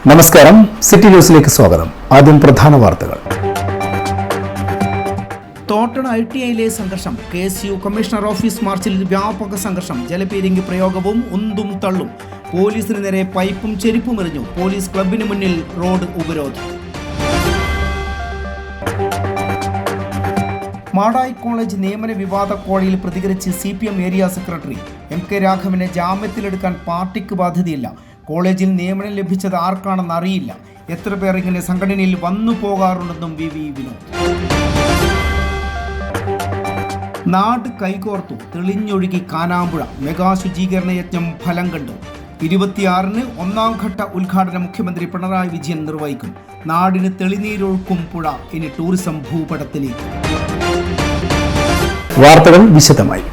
നമസ്കാരം, സിറ്റി ന്യൂസിലേക്ക് സ്വാഗതം. ആദ്യം പ്രധാന വാർത്തകൾ. തോട്ടട ITIയിലെ സംഘർഷം. KSU കമ്മീഷണർ ഓഫീസ് മാർച്ചിൽ വ്യാപക സംഘർഷം. ജലപീരങ്കി പ്രയോഗവും ഉന്തും തള്ളും. പോലീസിന് നേരെ പൈപ്പും ചെരുപ്പും എറിഞ്ഞു. പോലീസ് ക്ലബിന് മുന്നിൽ റോഡ് ഉപരോധം. മാടായി കോളേജ് നിയമന വിവാദ കോഴയിൽ പ്രതികരിച്ച് CPM ഏരിയ സെക്രട്ടറി MK രാഘവനെ ജാമ്യത്തിലെടുക്കാൻ പാർട്ടിക്ക് ബാധ്യതയില്ല. കോളേജിൽ നിയമനം ലഭിച്ചത് ആർക്കാണെന്ന് അറിയില്ല. എത്ര പേർ ഇങ്ങനെ സംഘടനയിൽ വന്നു പോകാറുണ്ടെന്നും VV വിനോദ്. നാട് കൈകോർത്തു, തെളിഞ്ഞൊഴുകി കാനാമ്പുഴ. മെഗാ ശുചീകരണ യജ്ഞം ഫലം കണ്ടു. 26-ന് ഒന്നാം ഘട്ട ഉദ്ഘാടനം മുഖ്യമന്ത്രി പിണറായി വിജയൻ നിർവഹിക്കും. നാടിന് തെളിനീരൊഴുക്കും പുഴ ഇനി ടൂറിസം ഭൂപടത്തിലേക്ക്. വാർത്തകൾ വിശദമായി.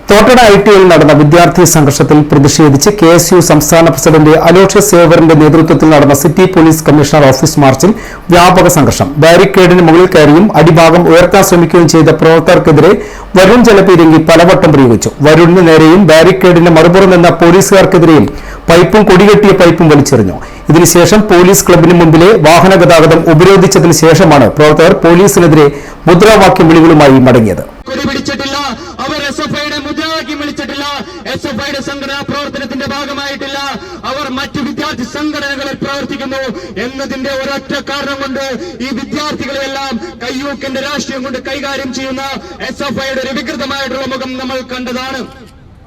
തോട്ടട ITIയിൽ നടന്ന വിദ്യാർത്ഥി സംഘർഷത്തിൽ പ്രതിഷേധിച്ച് KSU സംസ്ഥാന പ്രസിഡന്റ് അലോഷ്യസ് സേവറിന്റെ നേതൃത്വത്തിൽ നടന്ന സിറ്റി പോലീസ് കമ്മീഷണർ ഓഫീസ് മാർച്ചിൽ വ്യാപക സംഘർഷം. ബാരിക്കേഡിന് മുകളിൽ കയറിയും അടിഭാഗം ഉയർത്താൻ ശ്രമിക്കുകയും ചെയ്ത പ്രവർത്തകർക്കെതിരെ വരുൺ ജലപീരങ്കി പലവട്ടം പ്രയോഗിച്ചു. വരുണിന് നേരെയും ബാരിക്കേഡിന് മറുപുറം നിന്ന പോലീസുകാർക്കെതിരെയും പൈപ്പും കൊടികെട്ടിയ പൈപ്പും വലിച്ചെറിഞ്ഞു. ഇതിനുശേഷം പോലീസ് ക്ലബിന് മുമ്പിലെ വാഹന ഗതാഗതം ഉപരോധിച്ചതിന് ശേഷമാണ് പ്രവർത്തകർ പോലീസിനെതിരെ മുദ്രാവാക്യം വിളികളുമായി മടങ്ങിയത്. അവർ SFIയുടെ മുദ്രാവാക്യം വിളിച്ചിട്ടില്ല. SFIയുടെ സംഘടനാ പ്രവർത്തനത്തിന്റെ ഭാഗമായിട്ടില്ല. അവർ മറ്റു വിദ്യാർത്ഥി സംഘടനകളിൽ പ്രവർത്തിക്കുന്നു എന്നതിന്റെ ഒരൊറ്റ കാരണം കൊണ്ട് ഈ വിദ്യാർത്ഥികളെല്ലാം കയ്യൂക്കിന്റെ രാഷ്ട്രീയം കൊണ്ട് കൈകാര്യം ചെയ്യുന്ന SFIയുടെ ഒരു വികൃതമായിട്ടുള്ള മുഖം നമ്മൾ കണ്ടതാണ്.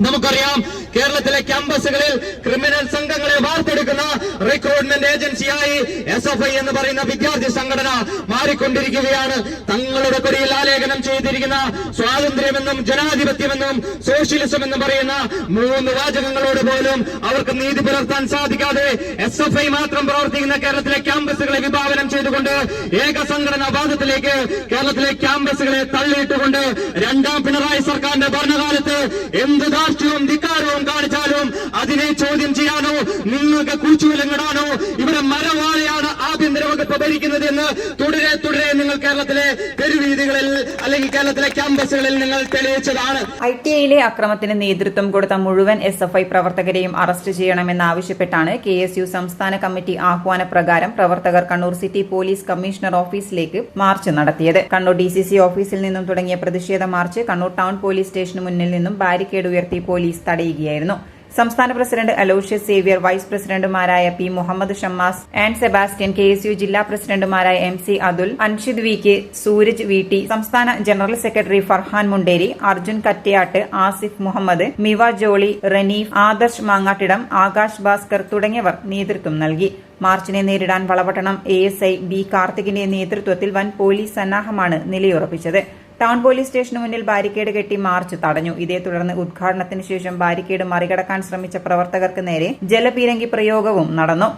നമുക്കറിയാം, കേരളത്തിലെ ക്യാമ്പസുകളിൽ ക്രിമിനൽ സംഘങ്ങളെ വാർത്തെടുക്കുന്ന റിക്രൂട്ട്മെന്റ് ഏജൻസിയായി SFI എന്ന് പറയുന്ന വിദ്യാർത്ഥി സംഘടന മാറിക്കൊണ്ടിരിക്കുകയാണ്. തങ്ങളുടെ കൊടിയിൽ ആലേഖനം ചെയ്തിരിക്കുന്ന സ്വാതന്ത്ര്യമെന്നും ജനാധിപത്യമെന്നും സോഷ്യലിസം എന്നും പറയുന്ന 3 വാചകങ്ങളോട് പോലും അവർക്ക് നീതി പുലർത്താൻ സാധിക്കാതെ SFI മാത്രം പ്രവർത്തിക്കുന്ന കേരളത്തിലെ ക്യാമ്പസുകളെ വിഭാവനം ചെയ്തുകൊണ്ട് ഏക സംഘടനാ വാദത്തിലേക്ക് കേരളത്തിലെ ക്യാമ്പസുകളെ തള്ളിയിട്ടുകൊണ്ട് രണ്ടാം പിണറായി സർക്കാരിന്റെ ഭരണകാലത്ത് എന്ത് രാഷ്ട്രീയവും ധിക്കാരവും കാണിച്ചാലും അതിനെ ചോദ്യം ചെയ്യാനോ നിങ്ങൾക്ക് കൂച്ചുവിലങ്ങിടാനോ ഇവിടെ മരവാളയാണ് ആഭ്യന്തര വകുപ്പ് ഭരിക്കുന്നത് എന്ന് തുടരെ നിങ്ങൾ കേരളത്തിലെ തെരുവീതികളിൽ അല്ലെങ്കിൽ കേരളത്തിലെ ക്യാമ്പസുകളിൽ നിങ്ങൾ തെളിയിച്ചതാണ്. ITIയിലെ അക്രമത്തിന് നേതൃത്വം കൊടുത്ത മുഴുവൻ SFI പ്രവർത്തകരെയും അറസ്റ്റ് ചെയ്യണമെന്നാവശ്യപ്പെട്ടാണ് KSU സംസ്ഥാന കമ്മിറ്റി ആഹ്വാനപ്രകാരം പ്രവർത്തകർ കണ്ണൂർ സിറ്റി പോലീസ് കമ്മീഷണർ ഓഫീസിലേക്ക് മാർച്ച് നടത്തിയത്. കണ്ണൂർ DCC ഓഫീസിൽ നിന്നും തുടങ്ങിയ പ്രതിഷേധ മാർച്ച് കണ്ണൂർ ടൗൺ പോലീസ് സ്റ്റേഷന് മുന്നിൽ നിന്നും ബാരിക്കേഡ് ഉയർത്തി പോലീസ് തടയുകയായിരുന്നു. സംസ്ഥാന പ്രസിഡന്റ് അലോഷ്യസ് സേവ്യർ, വൈസ് പ്രസിഡന്റുമാരായ P. Muhammad Shammas and Sebastian, KSU ജില്ലാ പ്രസിഡന്റുമാരായ MC Athul, Anshid VK, Sooraj VT, സംസ്ഥാന ജനറൽ സെക്രട്ടറി ഫർഹാൻ മുണ്ടേരി, അർജുൻ കറ്റയാട്ട്, ആസിഫ് മുഹമ്മദ്, മിവ ജോളി, റനീഫ്, ആദർശ് മാങ്ങാട്ടിടം, ആകാശ് ഭാസ്കർ തുടങ്ങിയവർ നേതൃത്വം നൽകി. മാർച്ചിനെ നേരിടാൻ വളപട്ടണം ASI B. കാർത്തികിന്റെ നേതൃത്വത്തിൽ വൻ പോലീസ് സന്നാഹമാണ് നിലയുറപ്പിച്ചത്. ടൗൺ പോലീസ് സ്റ്റേഷന് മുന്നിൽ ബാരിക്കേഡ് കെട്ടി മാർച്ച് തടഞ്ഞു. ഇതേ തുടർന്ന് ഉദ്ഘാടനത്തിന് ശേഷം ബാരിക്കേഡ് മറികടക്കാൻ ശ്രമിച്ച പ്രവർത്തകർക്ക് നേരെ ജലപീരങ്കി പ്രയോഗവും നടന്നു.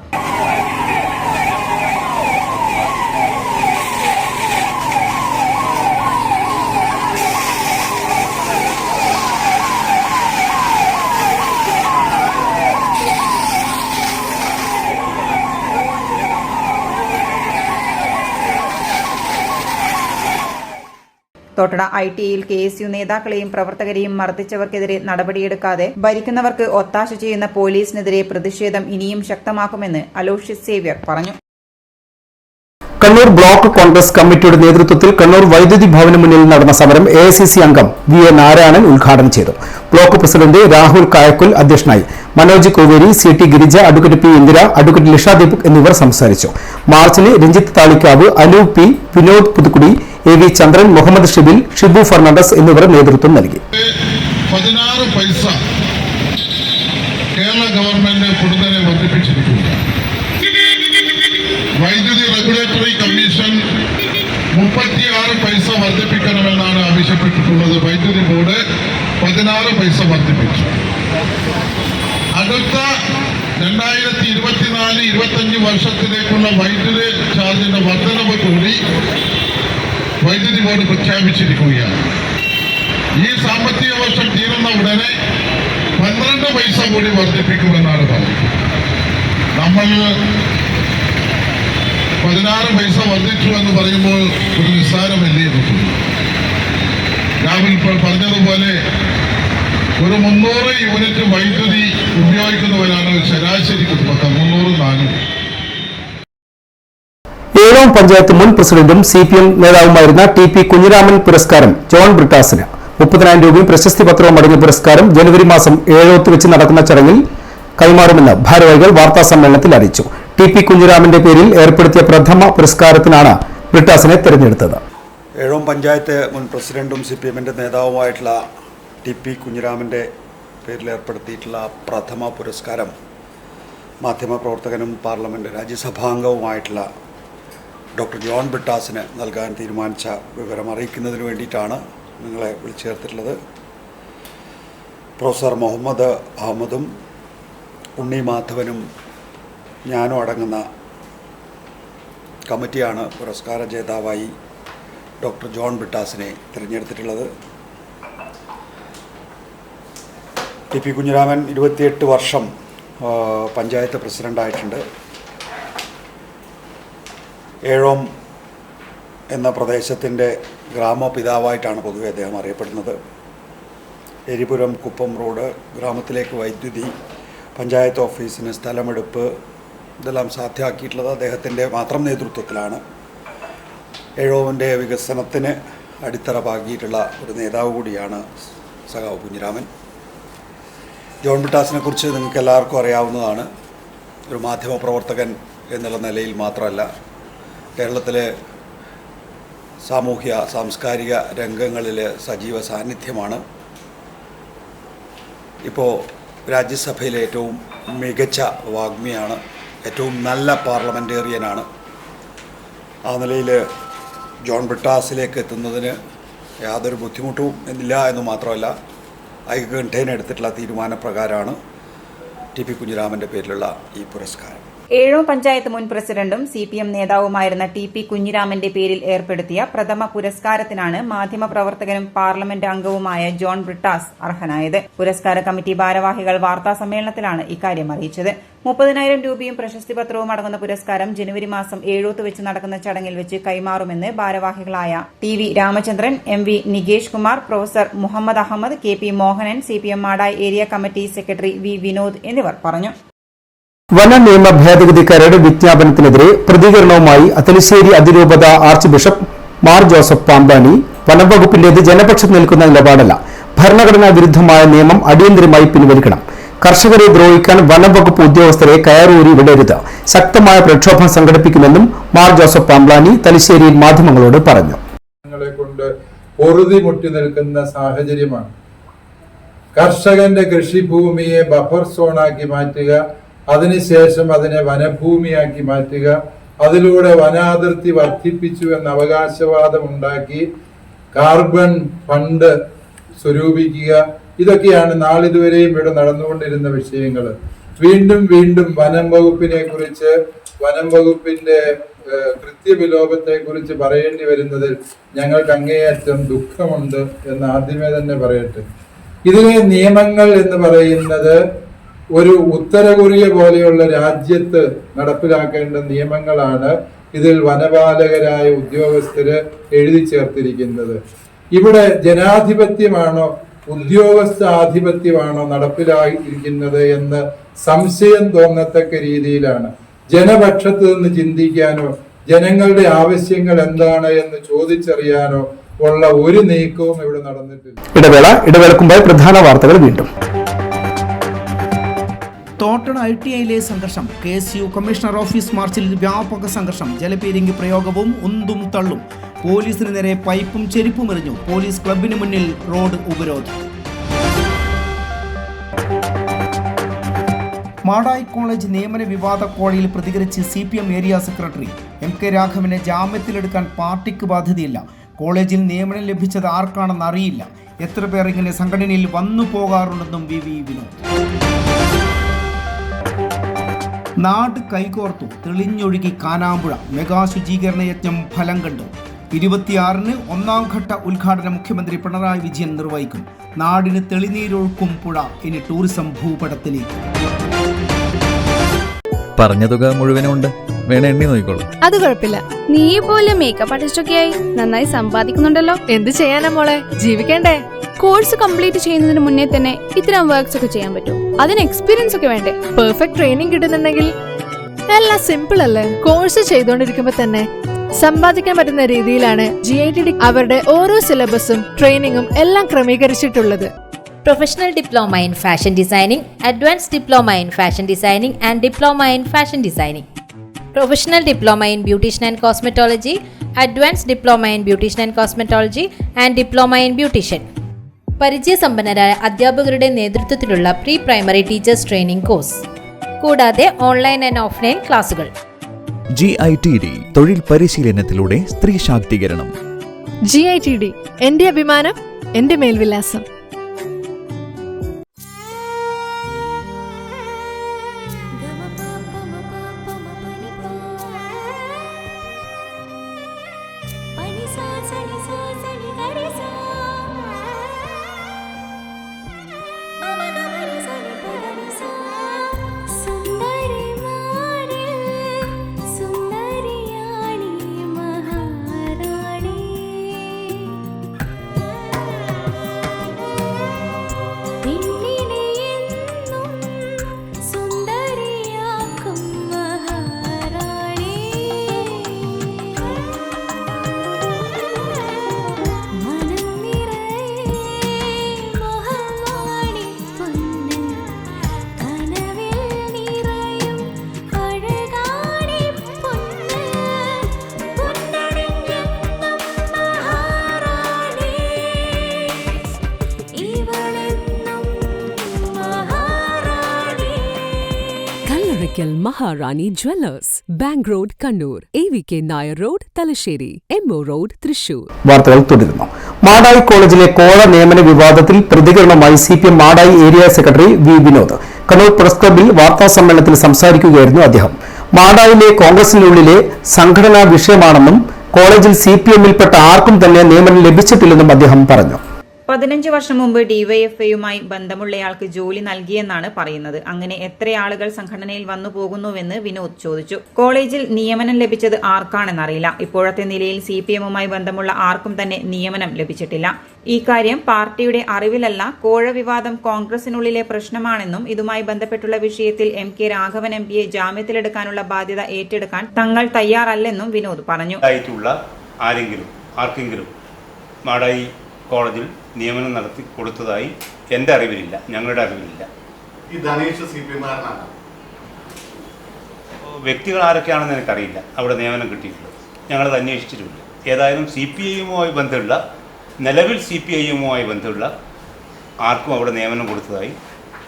തോട്ടട ITIയിൽ KSU നേതാക്കളെയും പ്രവർത്തകരെയും മർദ്ദിച്ചവർക്കെതിരെ നടപടിയെടുക്കാതെ ഭരിക്കുന്നവർക്ക് ഒത്താശ ചെയ്യുന്ന പോലീസിനെതിരെ പ്രതിഷേധം ഇനിയും ശക്തമാക്കുമെന്ന് അലോഷ്യസ് സേവ്യർ പറഞ്ഞു. കണ്ണൂർ ബ്ലോക്ക് കോൺഗ്രസ് കമ്മിറ്റിയുടെ നേതൃത്വത്തിൽ കണ്ണൂർ വൈദ്യുതി ഭവന് മുന്നിൽ നടന്ന സമരം AICC അംഗം VA നാരായണൻ ഉദ്ഘാടനം ചെയ്തു. ബ്ലോക്ക് പ്രസിഡന്റ് രാഹുൽ കായക്കുൽ അധ്യക്ഷനായി. Manoj Koveri, CT Girija, advocate P. Indira, advocate Lisha Deepak എന്നിവർ സംസാരിച്ചു. മാർച്ചിന് രഞ്ജിത്ത് താളിക്കാവ്, അനൂപ് P., വിനോദ് പുതുക്കുടി, AV ചന്ദ്രൻ, മുഹമ്മദ് ഷിബിൽ, ഷിബു ഫെർണാണ്ടസ് എന്നിവർ നേതൃത്വം നൽകി. 16 പൈസ കേരള ഗവൺമെന്റ് പൊടുന്നനെ വർദ്ധിപ്പിച്ചിരിക്കുന്നു. വൈദ്യുതി റെഗുലേറ്ററി കമ്മീഷൻ 36 പൈസ വർദ്ധിപ്പിക്കണമെന്നാണ് ആവശ്യപ്പെട്ടിട്ടുള്ളത്. വൈദ്യുതി ബോർഡ് 16 പൈസ വർദ്ധിപ്പിച്ചു. അടുത്ത 2024-25 വർഷത്തിലേക്കുള്ള വൈദ്യുതി ചാർജിന്റെ വർധനവ് കൂടി വൈദ്യുതി ബോർഡ് പ്രഖ്യാപിച്ചിരിക്കുകയാണ്. ഈ സാമ്പത്തിക വർഷം തീരുന്ന ഉടനെ 12 പൈസ കൂടി വർദ്ധിപ്പിക്കുമെന്നാണ് പറഞ്ഞത്. നമ്മൾ 16 പൈസ വർദ്ധിച്ചു എന്ന് പറയുമ്പോൾ ഒരു നിസ്സാരമല്ലേ നോക്കുന്നു. രാഹുൽ പറഞ്ഞതുപോലെ ഒരു 300 യൂണിറ്റ് വൈദ്യുതി ഉപയോഗിക്കുന്നവരാണ് ശരാശരി കുടുംബക്കാർ. 300-400 ഏഴോം പഞ്ചായത്ത് മുൻ പ്രസിഡന്റും CPM നേതാവുമായിരുന്ന TP കുഞ്ഞിരാമൻ പുരസ്കാരം ജോൺ ബ്രിട്ടാസിന്. 30,000 രൂപയും പ്രശസ്തി പത്രവും അടങ്ങിയ പുരസ്കാരം ജനുവരി മാസം 7 വെച്ച് നടക്കുന്ന ചടങ്ങിൽ കൈമാറുമെന്ന് ഭാരവാഹികൾ വാർത്താസമ്മേളനത്തിൽ അറിയിച്ചു. TP കുഞ്ഞിരാമന്റെ പേരിൽ ഏർപ്പെടുത്തിയ പ്രഥമ പുരസ്കാരത്തിനാണ് ബ്രിട്ടാസിനെ തെരഞ്ഞെടുത്തത്. ഏഴോം പഞ്ചായത്ത് മുൻ പ്രസിഡന്റും CPM നേതാവുമായിട്ടുള്ള TP കുഞ്ഞിരാമന്റെ പേരിൽ ഏർപ്പെടുത്തിയിട്ടുള്ള പ്രഥമ പുരസ്കാരം മാധ്യമപ്രവർത്തകനും പാർലമെന്റ് രാജ്യസഭാംഗവുമായിട്ടുള്ള ഡോക്ടർ ജോൺ ബ്രിട്ടാസിന് നൽകാൻ തീരുമാനിച്ച വിവരം അറിയിക്കുന്നതിന് വേണ്ടിയിട്ടാണ് നിങ്ങളെ വിളിച്ചു ചേർത്തിട്ടുള്ളത്. പ്രൊഫസർ മുഹമ്മദ് അഹമ്മദും ഉണ്ണി മാധവനും ഞാനും അടങ്ങുന്ന കമ്മിറ്റിയാണ് പുരസ്കാര ജേതാവായി ഡോക്ടർ ജോൺ ബ്രിട്ടാസിനെ തിരഞ്ഞെടുത്തിട്ടുള്ളത്. TP കുഞ്ഞിരാമൻ 28 വർഷം പഞ്ചായത്ത് പ്രസിഡൻ്റായിട്ടുണ്ട്. ഏഴോം എന്ന പ്രദേശത്തിൻ്റെ ഗ്രാമപിതാവായിട്ടാണ് പൊതുവെ അദ്ദേഹം അറിയപ്പെടുന്നത്. എരിപുരം കുപ്പം റോഡ്, ഗ്രാമത്തിലേക്ക് വൈദ്യുതി, പഞ്ചായത്ത് ഓഫീസിന് സ്ഥലമെടുപ്പ്, ഇതെല്ലാം സാധ്യമാക്കിയിട്ടുള്ളത് അദ്ദേഹത്തിൻ്റെ മാത്രം നേതൃത്വത്തിലാണ്. ഏഴോവിൻ്റെ വികസനത്തിന് അടിത്തറ പാകിയിട്ടുള്ള ഒരു നേതാവ് കൂടിയാണ് സഖാവ് കുഞ്ഞിരാമൻ. ജോൺ ബ്രിട്ടാസിനെ കുറിച്ച് നിങ്ങൾക്ക് എല്ലാവർക്കും അറിയാവുന്നതാണ്. ഒരു മാധ്യമപ്രവർത്തകൻ എന്നുള്ള നിലയിൽ മാത്രമല്ല, കേരളത്തിലെ സാമൂഹ്യ സാംസ്കാരിക രംഗങ്ങളിൽ സജീവ സാന്നിധ്യമാണ്. ഇപ്പോൾ രാജ്യസഭയിലെ ഏറ്റവും മികച്ച വാഗ്മിയാണ്, ഏറ്റവും നല്ല പാർലമെൻറ്റേറിയനാണ്. ആ നിലയിൽ ജോൺ ബ്രിട്ടാസിലേക്ക് എത്തുന്നതിന് യാതൊരു ബുദ്ധിമുട്ടും ഇല്ല എന്ന് മാത്രമല്ല, ഐക്യകണ്ഠേന എടുത്തിട്ടുള്ള തീരുമാനപ്രകാരമാണ് TP കുഞ്ഞിരാമൻ്റെ പേരിലുള്ള ഈ പുരസ്കാരം. ഏഴോം പഞ്ചായത്ത് മുൻ പ്രസിഡന്റും CPM നേതാവുമായിരുന്ന TP കുഞ്ഞിരാമന്റെ പേരിൽ ഏർപ്പെടുത്തിയ പ്രഥമ പുരസ്കാരത്തിനാണ് മാധ്യമപ്രവർത്തകനും പാർലമെന്റ് അംഗവുമായ ജോൺ ബ്രിട്ടാസ് അർഹനായത്. പുരസ്കാര കമ്മിറ്റി ഭാരവാഹികൾ വാർത്താസമ്മേളനത്തിലാണ് ഇക്കാര്യം അറിയിച്ചത്. 30,000 രൂപയും പ്രശസ്തി പത്രവും അടങ്ങുന്ന പുരസ്കാരം ജനുവരി മാസം 7 വെച്ച് നടക്കുന്ന ചടങ്ങിൽ വെച്ച് കൈമാറുമെന്ന് ഭാരവാഹികളായ TV Ramachandran, MV Nikesh Kumar, professor Muhammad Ahmed, KP Mohanan, CPM Madayi area committee secretary V Vinod എന്നിവർ പറഞ്ഞു. വന നിയമ ഭേദഗതി കരട് വിജ്ഞാപനത്തിനെതിരെ പ്രതികരണവുമായി തലശ്ശേരി അതിരൂപത arch bishop Mar Joseph Pampani വനംവകുപ്പിന്റേത് ജനപക്ഷത്ത് നിൽക്കുന്ന നിലപാടല്ല, ഭരണഘടനാ വിരുദ്ധമായ നിയമം അടിയന്തരമായി പിൻവലിക്കണം, കർഷകരെ ദ്രോഹിക്കാൻ വനംവകുപ്പ് ഉദ്യോഗസ്ഥരെ കയറൂരി വിടരുത്, ശക്തമായ പ്രക്ഷോഭം സംഘടിപ്പിക്കുമെന്നും മാർ ജോസഫ് പാമ്പാനി തലശ്ശേരിയിൽ മാധ്യമങ്ങളോട് പറഞ്ഞു. കൊണ്ട് പൊറുതിമുട്ടി നിൽക്കുന്ന സാഹചര്യമാണ്. കർഷകന്റെ കൃഷിഭൂമിയെ ബഫർ സോണാക്കി മാറ്റുക, അതിനുശേഷം അതിനെ വനഭൂമിയാക്കി മാറ്റുക, അതിലൂടെ വനാതിർത്തി വർദ്ധിപ്പിച്ചു എന്ന അവകാശവാദം ഉണ്ടാക്കി കാർബൺ ഫണ്ട് സ്വരൂപിക്കുക, ഇതൊക്കെയാണ് നാളിതുവരെയും ഇവിടെ നടന്നുകൊണ്ടിരുന്ന വിഷയങ്ങൾ. വീണ്ടും വീണ്ടും വനം വകുപ്പിനെ കുറിച്ച്, വനം വകുപ്പിന്റെ കൃത്യവിലോപത്തെ കുറിച്ച് പറയേണ്ടി വരുന്നതിൽ ഞങ്ങൾക്ക് അങ്ങേയറ്റം ദുഃഖമുണ്ട് എന്ന് ആദ്യമേ തന്നെ പറയട്ടെ. ഇതിലെ നിയമങ്ങൾ എന്ന് പറയുന്നത് ഒരു ഉത്തര കൊറിയ പോലെയുള്ള രാജ്യത്ത് നടപ്പിലാക്കേണ്ട നിയമങ്ങളാണ് ഇതിൽ വനപാലകരായ ഉദ്യോഗസ്ഥര് എഴുതി ചേർത്തിരിക്കുന്നത്. ഇവിടെ ജനാധിപത്യമാണോ ഉദ്യോഗസ്ഥ ആധിപത്യമാണോ നടപ്പിലായിരിക്കുന്നത് എന്ന് സംശയം തോന്നത്തക്ക രീതിയിലാണ്. ജനപക്ഷത്ത് നിന്ന് ചിന്തിക്കാനോ ജനങ്ങളുടെ ആവശ്യങ്ങൾ എന്താണ് എന്ന് ചോദിച്ചറിയാനോ ഉള്ള ഒരു നീക്കവും ഇവിടെ നടന്നിട്ടില്ല. ഇടവേളക്കുമ്പോൾ പ്രധാന വാർത്തകൾ വീണ്ടും. തോട്ടട ITIയിലെ സംഘർഷം, KSU കമ്മീഷണർ ഓഫീസ് മാർച്ചിൽ വ്യാപക സംഘർഷം, ജലപീരങ്കി പ്രയോഗവും ഉന്തും തള്ളും, പോലീസിന് നേരെ പൈപ്പും ചെരുപ്പും എറിഞ്ഞു, പോലീസ് ക്ലബിന് മുന്നിൽ റോഡ് ഉപരോധം. മാടായി കോളേജ് നിയമന വിവാദ കോഴയിൽ പ്രതികരിച്ച് CPM ഏരിയ സെക്രട്ടറി MK രാഘവനെ ജാമ്യത്തിലെടുക്കാൻ പാർട്ടിക്ക് ബാധ്യതയില്ല, കോളേജിൽ നിയമനം ലഭിച്ചത് ആർക്കാണെന്ന് അറിയില്ല, എത്ര പേർ ഇങ്ങനെ സംഘടനയിൽ വന്നു പോകാറുണ്ടെന്നും VV വിനോദ്. നാട് കൈകോർത്തു, തെളിഞ്ഞൊഴുകി കാനാമ്പുഴ, മെഗാ ശുചീകരണ യജ്ഞം ഫലം കണ്ടു. 26-ന് 1-ാം ഘട്ട ഉദ്ഘാടനം മുഖ്യമന്ത്രി പിണറായി വിജയൻ നിർവഹിക്കും. നാടിന് തെളിനീരൊഴുക്കും പുഴ ഇനി ടൂറിസം ഭൂപടത്തിലേക്ക്. പറഞ്ഞ തുക മുഴുവനുണ്ട്, വേണേ എണ്ണി നോക്കിക്കോളൂ. അത് കുഴപ്പമില്ല, നീ പോലെ മേക്കപ്പ് ആർട്ടിസ്റ്റ് ആയി നന്നായി സമ്പാദിക്കുന്നുണ്ടല്ലോ. എന്ത് ചെയ്യാനാ മോളെ, ജീവിക്കണ്ടേ? കോഴ്സ് കംപ്ലീറ്റ് ചെയ്യുന്നതിന് മുന്നേ തന്നെ ഇത്തരം വർക്ക്സ് ഒക്കെ ചെയ്യാൻ പറ്റും. അതിന് എക്സ്പീരിയൻസ് ഒക്കെ വേണ്ടേ? പെർഫെക്റ്റ് ട്രെയിനിങ് കിട്ടുന്നുണ്ടെങ്കിൽ എല്ലാം സിമ്പിൾ അല്ലേ? കോഴ്സ് ചെയ്തോണ്ടിരിക്കുമ്പോ തന്നെ സമ്പാദിക്കാൻ പറ്റുന്ന രീതിയിലാണ് GITD അവരുടെ ഓരോ സിലബസും ട്രെയിനിങ്ങും എല്ലാം ക്രമീകരിച്ചിട്ടുള്ളത്. Professional Diploma in Fashion Designing, Advanced Diploma in Fashion Designing and Diploma in Fashion Designing. Professional Diploma in Beautician and Cosmetology, Advanced Diploma in Beautician and Cosmetology and Diploma in Beautician. പരിചയസമ്പന്നരായ അധ്യാപകരുടെ നേതൃത്വത്തിലുള്ള pre primary teachers training course, കൂടാതെ online and offline ക്ലാസുകൾ. GITD തൊഴിൽ പരിശീലനത്തിലൂടെ സ്ത്രീ ശാക്തീകരണം. GITD എന്റെ അഭിമാനം, എന്റെ മേൽവിലാസം. Maharani jewellers, bank road Kannur, AVK Nair road Thalassery, MO road Thrissur. വാർത്തകൾ തുടരുന്നു. മാടായി കോളേജിലെ കോഴ നിയമന വിവാദത്തിൽ പ്രതികരണവുമായി CPM Madayi area secretary V Vinod Kannur press ക്ലബ്ബിൽ വാർത്താ സമ്മേളനത്തിൽ സംസാരിക്കുകയായിരുന്നു അദ്ദേഹം. മാടായിലെ കോൺഗ്രസിനുള്ളിലെ സംഘടനാ വിഷയമാണെന്നും കോളേജിൽ CPMൽപ്പെട്ട ആർക്കും തന്നെ നിയമനം ലഭിച്ചിട്ടില്ലെന്നും അദ്ദേഹം പറഞ്ഞു. 15 വർഷം മുമ്പ് ഡിവൈഎഫ്ഐയുമായി ബന്ധമുള്ളയാൾക്ക് ജോലി നൽകിയെന്നാണ് പറയുന്നത്. അങ്ങനെ എത്ര ആളുകൾ സംഘടനയിൽ വന്നു പോകുന്നുവെന്ന് വിനോദ് ചോദിച്ചു. കോളേജിൽ നിയമനം ലഭിച്ചത് ആർക്കാണെന്നറിയില്ല. ഇപ്പോഴത്തെ നിലയിൽ CPMുമായി ബന്ധമുള്ള ആർക്കും തന്നെ നിയമനം ലഭിച്ചിട്ടില്ല. ഈ കാര്യം പാർട്ടിയുടെ അറിവിലല്ല. കോഴ വിവാദം കോൺഗ്രസിനുള്ളിലെ പ്രശ്നമാണെന്നും ഇതുമായി ബന്ധപ്പെട്ടുള്ള വിഷയത്തിൽ MK രാഘവൻ MPയെ ജാമ്യത്തിലെടുക്കാനുള്ള ബാധ്യത ഏറ്റെടുക്കാൻ തങ്ങൾ തയ്യാറല്ലെന്നും വിനോദ് പറഞ്ഞു. ആർക്കെങ്കിലും മാടായി കോളേജിൽ നിയമനം നടത്തി കൊടുത്തതായി എൻ്റെ അറിവിലില്ല, ഞങ്ങളുടെ അറിവിലില്ല. ഈ ധനേഷ് CPMകാരനാണ്. വ്യക്തികൾ ആരൊക്കെയാണെന്ന് എനിക്കറിയില്ല അവിടെ നിയമനം കിട്ടിയിട്ടുള്ളത്. ഞങ്ങളത് അന്വേഷിച്ചിട്ടുമില്ല. ഏതായാലും CPIയുമായി ബന്ധമുള്ള, നിലവിൽ CPIയുമായി ബന്ധമുള്ള ആർക്കും അവിടെ നിയമനം കൊടുത്തതായി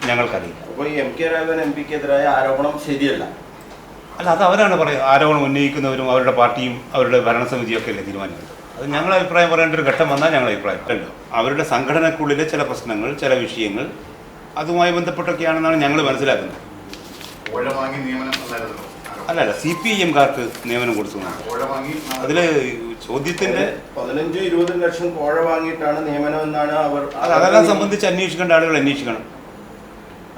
ഞങ്ങൾക്കറിയില്ല. അപ്പോൾ ഈ MK രാഘവൻ MPക്കെതിരായ ആരോപണം ശരിയല്ല. അല്ല, അത് അവരാണ് പറയുക. ആരോപണം ഉന്നയിക്കുന്നവരും അവരുടെ പാർട്ടിയും അവരുടെ ഭരണസമിതിയൊക്കെ അല്ലേ തീരുമാനിക്കുന്നത്. അത് ഞങ്ങൾ അഭിപ്രായം പറയേണ്ട ഒരു ഘട്ടം വന്നാൽ ഞങ്ങൾ അഭിപ്രായം പറയല്ലോ. അവരുടെ സംഘടനക്കുള്ളിലെ ചില പ്രശ്നങ്ങൾ, ചില വിഷയങ്ങൾ അതുമായി ബന്ധപ്പെട്ടൊക്കെയാണെന്നാണ് ഞങ്ങൾ മനസ്സിലാക്കുന്നത്. അല്ല, CPIക്കാർക്ക് നിയമനം കൊടുത്തു. അതിൽ ചോദ്യത്തിൻ്റെ 15-20 ലക്ഷം കോഴ വാങ്ങിയിട്ടാണ് നിയമനം എന്നാണ് അവർ. അതെല്ലാം സംബന്ധിച്ച് അന്വേഷിക്കേണ്ട ആളുകൾ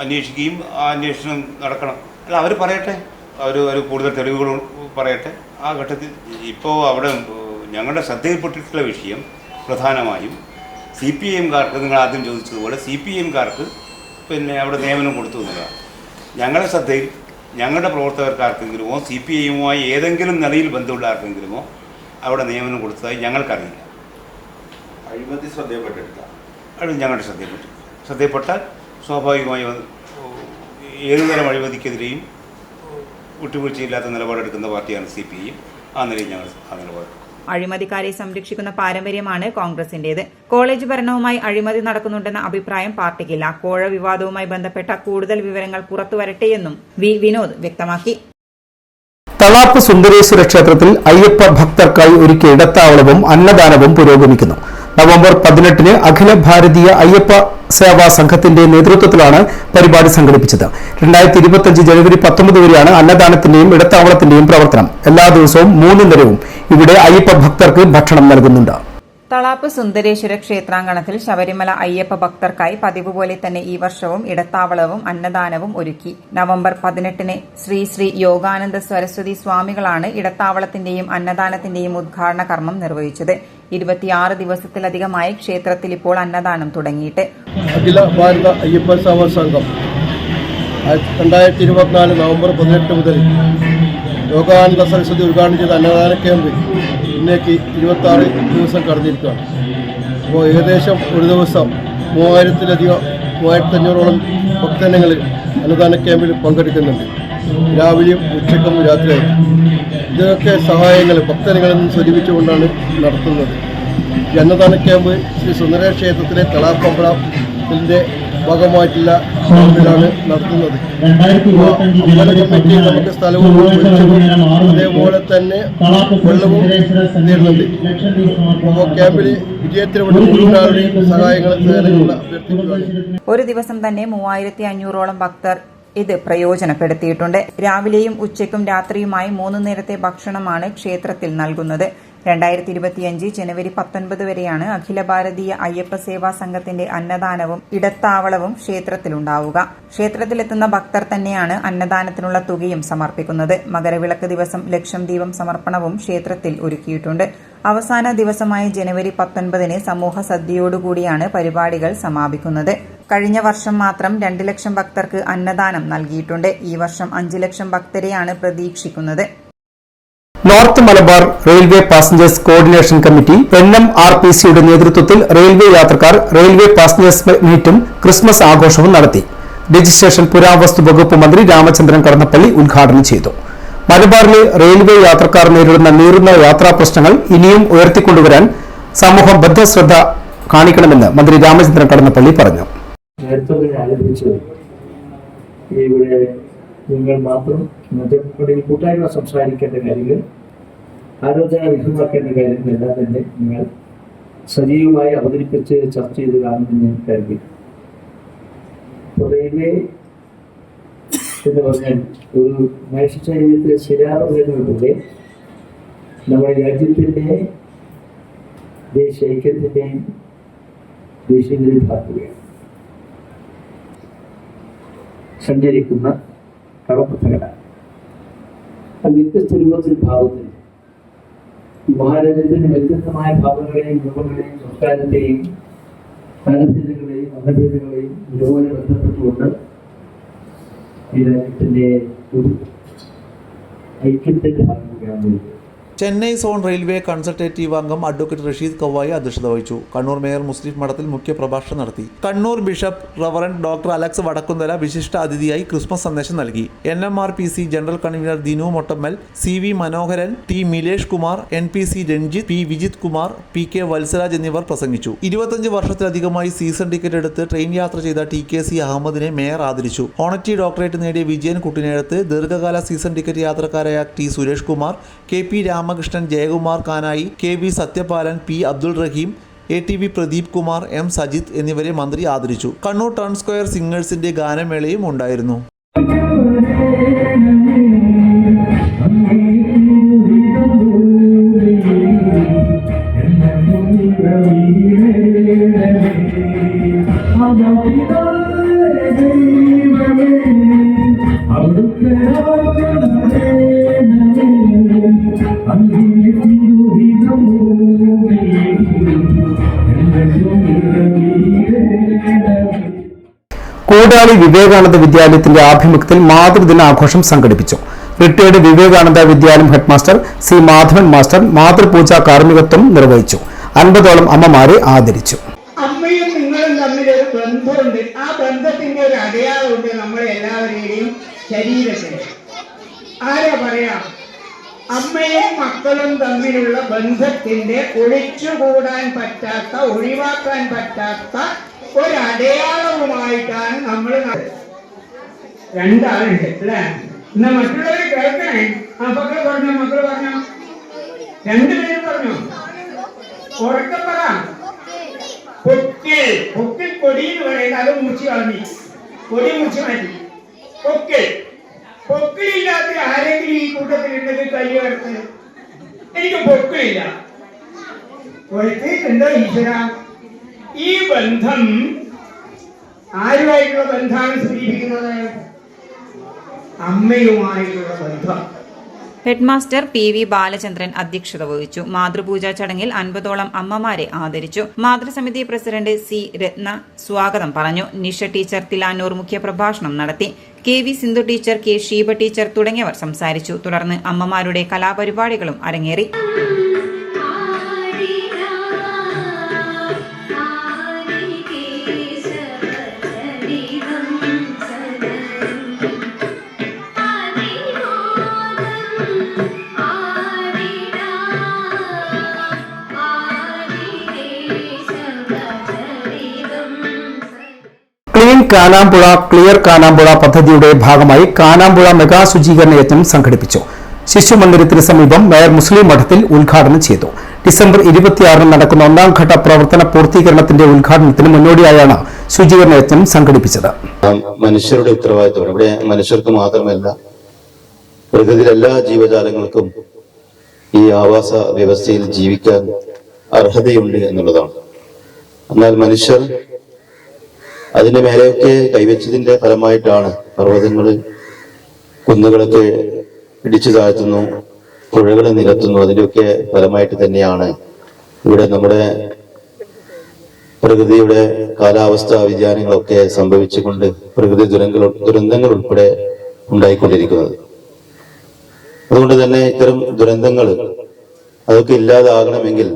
അന്വേഷിക്കുകയും ആ അന്വേഷണം നടക്കണം. അല്ല, അവർ പറയട്ടെ, അവർ കൂടുതൽ തെളിവുകൾ പറയട്ടെ. ആ ഘട്ടത്തിൽ ഇപ്പോൾ അവിടെ ഞങ്ങളുടെ ശ്രദ്ധയിൽപ്പെട്ടിട്ടുള്ള വിഷയം പ്രധാനമായും CPIക്കാർക്ക്, നിങ്ങൾ ആദ്യം ചോദിച്ചതുപോലെ CPIക്കാർക്ക് പിന്നെ അവിടെ നിയമനം കൊടുത്തു എന്നുള്ളതാണ്. ഞങ്ങളുടെ ശ്രദ്ധയിൽ ഞങ്ങളുടെ പ്രവർത്തകർക്കാർക്കെങ്കിലുമോ CPIയുമായി ഏതെങ്കിലും നിലയിൽ ബന്ധമുള്ള ആർക്കെങ്കിലുമോ അവിടെ നിയമനം കൊടുത്തതായി ഞങ്ങൾക്കറിയില്ല. അഴിമതി ശ്രദ്ധയിൽപ്പെട്ടിട്ടില്ല. അത് ഞങ്ങളുടെ ശ്രദ്ധയിൽപ്പെട്ടാൽ സ്വാഭാവികമായി ഏതുതരം അഴിമതിക്കെതിരെയും വിട്ടുവീഴ്ചയില്ലാത്ത നിലപാടെടുക്കുന്ന പാർട്ടിയാണ് CPI. ആ നിലയിൽ ഞങ്ങൾ ആ നിലപാട്. അഴിമതിക്കാരെ സംരക്ഷിക്കുന്ന പാരമ്പര്യമാണ് കോൺഗ്രസിന്റേത്. കോളേജ് ഭരണവുമായി അഴിമതി നടക്കുന്നുണ്ടെന്ന അഭിപ്രായം പാർട്ടിക്കില്ല. കോഴ വിവാദവുമായി ബന്ധപ്പെട്ട കൂടുതൽ വിവരങ്ങൾ പുറത്തുവരട്ടെയെന്നും V വിനോദ് വ്യക്തമാക്കി. തളാപ്പ് സുന്ദരേശ്വര ക്ഷേത്രത്തിൽ അയ്യപ്പ ഭക്തർക്കായി ഒരുക്കിയ ഇടത്താവളവും അന്നദാനവും പുരോഗമിക്കുന്നു. നവംബർ 18-ന് അഖില ഭാരതീയ അയ്യപ്പ സേവാ സംഘത്തിന്റെ നേതൃത്വത്തിലാണ് പരിപാടി സംഘടിപ്പിച്ചത്. 2025 ജനുവരി 19 വരെയാണ് അന്നദാനത്തിന്റെയും ഇടത്താവളത്തിന്റെയും പ്രവർത്തനം. എല്ലാ ദിവസവും 3 നേരവും ഇവിടെ അയ്യപ്പ ഭക്തർക്ക് ഭക്ഷണം നൽകുന്നുണ്ട്. തളാപ്പ് സുന്ദരേശ്വര ക്ഷേത്രാങ്കണത്തിൽ ശബരിമല അയ്യപ്പ ഭക്തർക്കായി പതിവ് പോലെ തന്നെ ഈ വർഷവും ഇടത്താവളവും അന്നദാനവും ഒരുക്കി. നവംബർ 18-ന് ശ്രീ യോഗാനന്ദ സരസ്വതി സ്വാമികളാണ് ഇടത്താവളത്തിന്റെയും അന്നദാനത്തിന്റെയും ഉദ്ഘാടന കർമ്മം നിർവഹിച്ചത്. 26 ദിവസത്തിലധികമായി ക്ഷേത്രത്തിൽ ഇപ്പോൾ അന്നദാനം തുടങ്ങിയിട്ട്. അഖില ഭാരത അയ്യപ്പ സേവാ സംഘം 2024 നവംബർ 18 മുതൽ യോഗാനന്ദ സരസ്വതി ഉദ്ഘാടനം ചെയ്ത അന്നദാന ക്യാമ്പ് ഇന്നേക്ക് 26 ദിവസം കടന്നിരിക്കുകയാണ്. അപ്പോൾ ഏകദേശം ഒരു ദിവസം 3500ഓളം ഭക്തജനങ്ങൾ അന്നദാന ക്യാമ്പിൽ പങ്കെടുക്കുന്നുണ്ട്. രാവിലെയും ഉച്ചക്കും രാത്രിയായി ഇതൊക്കെ സഹായങ്ങൾ ഭക്തജനങ്ങളിൽ നിന്ന് സ്വരൂപിച്ചുകൊണ്ടാണ് നടത്തുന്നത്. ഈ അന്നദാന ക്യാമ്പ് ശ്രീ സുന്ദര ക്ഷേത്രത്തിലെ തളാപ്പമ്പളത്തിൻ്റെ ഭാഗമായിട്ടുള്ള ക്യാമ്പിലാണ് നടത്തുന്നത്. അമ്പല കമ്മിറ്റി നമുക്ക് സ്ഥലവും അതേപോലെ തന്നെ വെള്ളവും തരുന്നുണ്ട്. അപ്പോൾ ക്യാമ്പിൽ വിജയത്തിന് വേണ്ടി മുഴുവനാളുടെയും സഹായങ്ങൾ അഭ്യർത്ഥിക്കുകയാണ്. ഒരു ദിവസം തന്നെ 3500ഓളം ഭക്തർ ഇത് പ്രയോജനപ്പെടുത്തിയിട്ടുണ്ട്. രാവിലെയും ഉച്ചയ്ക്കും രാത്രിയുമായി 3 നേരത്തെ ഭക്ഷണമാണ് ക്ഷേത്രത്തിൽ നൽകുന്നത്. 2025 ജനുവരി 19 വരെയാണ് അഖില ഭാരതീയ അയ്യപ്പ സേവാ സംഘത്തിന്റെ അന്നദാനവും ഇടത്താവളവും ക്ഷേത്രത്തിലുണ്ടാവുക. ക്ഷേത്രത്തിലെത്തുന്ന ഭക്തർ തന്നെയാണ് അന്നദാനത്തിനുള്ള തുകയും സമർപ്പിക്കുന്നത്. മകരവിളക്ക് ദിവസം ലക്ഷം ദീപം സമർപ്പണവും ക്ഷേത്രത്തിൽ ഒരുക്കിയിട്ടുണ്ട്. അവസാന ദിവസമായ ജനുവരി 19 സമൂഹ സദ്യയോടുകൂടിയാണ് പരിപാടികൾ സമാപിക്കുന്നത്. കഴിഞ്ഞ വർഷം മാത്രം 2 ലക്ഷം ഭക്തർക്ക് അന്നദാനം നൽകിയിട്ടുണ്ട്. ഈ വർഷം 5 ലക്ഷം ഭക്തരെയാണ് പ്രതീക്ഷിക്കുന്നത്. North Malabar railway passengers coordination committee NMRPCയുടെ നേതൃത്വത്തിൽ റെയിൽവേ യാത്രക്കാർ റെയിൽവേ പാസഞ്ചേഴ്സ് മീറ്റും ക്രിസ്മസ് ആഘോഷവും നടത്തി. രജിസ്ട്രേഷൻ പുരാവസ്തു വകുപ്പ് മന്ത്രി രാമചന്ദ്രൻ കടന്നപ്പള്ളി ഉദ്ഘാടനം ചെയ്തു. മലബാറിലെ റെയിൽവേ യാത്രക്കാർ നേരിടുന്ന നീറുന്ന യാത്രാ പ്രശ്നങ്ങൾ ഇനിയും ഉയർത്തിക്കൊണ്ടുവരാൻ സമൂഹം ബദ്ധശ്രദ്ധ കാണിക്കണമെന്ന് മന്ത്രി രാമചന്ദ്രൻ കടന്നപ്പള്ളി പറഞ്ഞു. ഇവിടെ നിങ്ങൾ മാത്രം കൂട്ടായ്മ സംസാരിക്കേണ്ട കാര്യങ്ങൾ, ആലോചന വിധമാക്കേണ്ട കാര്യങ്ങളെല്ലാം തന്നെ നിങ്ങൾ സജീവമായി അവതരിപ്പിച്ച് ചർച്ച ചെയ്ത് കാണുമെന്ന് ഞാൻ കരുതി. റെയിൽവേ എന്ന് പറഞ്ഞാൽ ഒരു മനുഷ്യ ശരീരത്തെ ശരിയാവുന്നതിലൂടെ നമ്മുടെ രാജ്യത്തിൻ്റെ ദേശീയ ഐക്യത്തിൻ്റെയും ദേശീയതയും കാക്കുകയാണ്. സഞ്ചരിക്കുന്ന കടപ്പുറ അത് വ്യത്യസ്ത രൂപത്തിൽ ഭാവത്തിൽ മഹാരാജ്യത്തിന്റെ വ്യത്യസ്തമായ ഭാവങ്ങളെയും രൂപങ്ങളെയും സംസ്കാരത്തെയും താരതമ്യങ്ങളെയും അഭ്യർത്ഥനകളെയും ഇതുപോലെ ബന്ധപ്പെട്ടുകൊണ്ട് ഈ രാജ്യത്തിന്റെ ഒരു ഐക്യത്തിന്റെ ഭാഗമാണ്. ചെന്നൈ സോൺ റെയിൽവേ കൺസൾട്ടേറ്റീവ് അംഗം അഡ്വക്കേറ്റ് റഷീദ് കവായി അധ്യക്ഷത വഹിച്ചു. കണ്ണൂർ മേയർ മുസ്ലിം മഠത്തിൽ മുഖ്യ പ്രഭാഷണം നടത്തി. Kannur bishop reverend doctor Alex Vadakkumthala വിശിഷ്ട അതിഥിയായി ക്രിസ്മസ് സന്ദേശം നൽകി. NMRPC general convener Dinu Mottammal, CV Manoharan, T Milesh Kumar, NPC Ranjith, P Vijith Kumar, PK Valsaraj എന്നിവർ പ്രസംഗിച്ചു. 25 വർഷത്തിലധികമായി സീസൺ ടിക്കറ്റ് എടുത്ത് ട്രെയിൻ യാത്ര ചെയ്ത TKC അഹമ്മദിനെ മേയർ ആദരിച്ചു. ഓണറ്റി ഡോക്ടറേറ്റ് നേടിയ വിജയൻ കുട്ടിനേഴത്ത്, ദീർഘകാല സീസൺ ടിക്കറ്റ് യാത്രക്കാരായ T Suresh Kumar, KP Ramakrishnan, Jayakumar Kanayi, KV Sathyapalan, P Abdul Rahim, ATV Pradeep Kumar, M Sajith എന്നിവരെ മന്ത്രി ആദരിച്ചു. കണ്ണൂർ ടൗൺ സ്ക്വയർ സിംഗേഴ്സിന്റെ ഗാനമേളയും ഉണ്ടായിരുന്നു. കൂടാളി വിവേകാനന്ദ വിദ്യാലയത്തിന്റെ ആഭിമുഖ്യത്തിൽ മാതൃദിനാഘോഷം സംഘടിപ്പിച്ചു. റിട്ടയർഡ് വിവേകാനന്ദ വിദ്യാലയം ഹെഡ്മാസ്റ്റർ C മാധവൻ മാസ്റ്റർ മാതൃപൂജാ കാർമ്മികത്വം നിർവഹിച്ചു. 50ഓളം അമ്മമാരെ ആദരിച്ചു. അമ്മയും നിങ്ങളും തമ്മിലൊരു ബന്ധമുണ്ട്. ആ ബന്ധത്തിന്റെ ഒരു അടയാളമുണ്ട് നമ്മളെ എല്ലാവരുടെയും ശരീരത്തിൽ. ആരാ പറയാം? അമ്മയും മക്കളും തമ്മിലുള്ള ബന്ധത്തിന്റെ ഒഴിച്ചുകൂടാൻ പറ്റാത്ത, ഒഴിവാക്കാൻ പറ്റാത്ത ഒരടയാളവുമായിട്ടാണ് നമ്മൾ. രണ്ടാളുണ്ട് അല്ലേ? എന്നാ മറ്റുള്ളവർ കേൾക്കണേ. ആ മക്കൾ പറഞ്ഞോ, മക്കൾ പറഞ്ഞോ, രണ്ടുപേരും പറഞ്ഞോ, ഉറക്കം പറ. പൊക്കിൽ, പൊക്കിൽ കൊടി എന്ന് പറയുന്നത് അത് മുറിച്ച് കളഞ്ഞു, കൊടി മുറിച്ച് മാറ്റി. പൊക്കിൽ, പൊക്കിലില്ലാത്ത ആരെങ്കിലും ഈ കൂട്ടത്തിലുണ്ടെങ്കിൽ കൈ ഉയർത്ത്. എനിക്ക് പൊക്കിലില്ല. ഉയർത്തിട്ടുണ്ടോ ഈശ്വര? ഈ ബന്ധം ആരുമായിട്ടുള്ള ബന്ധമാണ് സൂചിപ്പിക്കുന്നത്? അമ്മയുമായിട്ടുള്ള ബന്ധം. ഹെഡ്മാസ്റ്റർ PV ബാലചന്ദ്രൻ അധ്യക്ഷത വഹിച്ചു. മാതൃപൂജാ ചടങ്ങിൽ 50ഓളം അമ്മമാരെ ആദരിച്ചു. മാതൃസമിതി പ്രസിഡന്റ് C രത്ന സ്വാഗതം പറഞ്ഞു. നിഷ ടീച്ചർ തിലാനൂർ മുഖ്യപ്രഭാഷണം നടത്തി. KV Sindhu teacher, K Sheeba teacher തുടങ്ങിയവർ സംസാരിച്ചു. തുടർന്ന് അമ്മമാരുടെ കലാപരിപാടികളും അരങ്ങേറി. ക്ലീൻ കാനാമ്പുഴ ക്ലിയർ കാനാമ്പുഴ പദ്ധതിയുടെ ഭാഗമായി കാനാമ്പുഴ മെഗാ ശുചീകരണ യജ്ഞം സംഘടിപ്പിച്ചു. ശിശുമന്ദിരത്തിന് സമീപം മേയർ മുസ്ലിം മഠത്തിൽ ഉദ്ഘാടനം ചെയ്തു. ഡിസംബർ 26 നടക്കുന്ന ഒന്നാം ഘട്ട പ്രവർത്തന പൂർത്തീകരണത്തിന്റെ ഉദ്ഘാടനത്തിന് മുന്നോടിയായാണ് ശുചീകരണ യജ്ഞം സംഘടിപ്പിച്ചത്. മനുഷ്യരുടെ ഉത്തരവാദിത്വം ഇവിടെ മനുഷ്യർക്ക് മാത്രമല്ല പ്രകൃതിയിലെ എല്ലാ ജീവജാലങ്ങൾക്കും ഈ ആവാസ വ്യവസ്ഥയിൽ ജീവിക്കാൻ അർഹതയുണ്ട് എന്നുള്ളതാണ്. എന്നാൽ മനുഷ്യർ അതിന്റെ മേലെയൊക്കെ കൈവച്ചതിന്റെ ഫലമായിട്ടാണ് പർവ്വതങ്ങള് കുന്നുകളൊക്കെ ഇടിച്ചു താഴ്ത്തുന്നു, പുഴകളെ നിരത്തുന്നു. അതിന്റെയൊക്കെ ഫലമായിട്ട് തന്നെയാണ് ഇവിടെ നമ്മുടെ പ്രകൃതിയുടെ കാലാവസ്ഥാ വ്യതിയാനങ്ങളൊക്കെ സംഭവിച്ചുകൊണ്ട് പ്രകൃതി ദുരന്തങ്ങൾ ഉൾപ്പെടെ ഉണ്ടായിക്കൊണ്ടിരിക്കുന്നത്. അതുകൊണ്ട് തന്നെ ഇത്തരം ദുരന്തങ്ങൾ അതൊക്കെ ഇല്ലാതാകണമെങ്കിൽ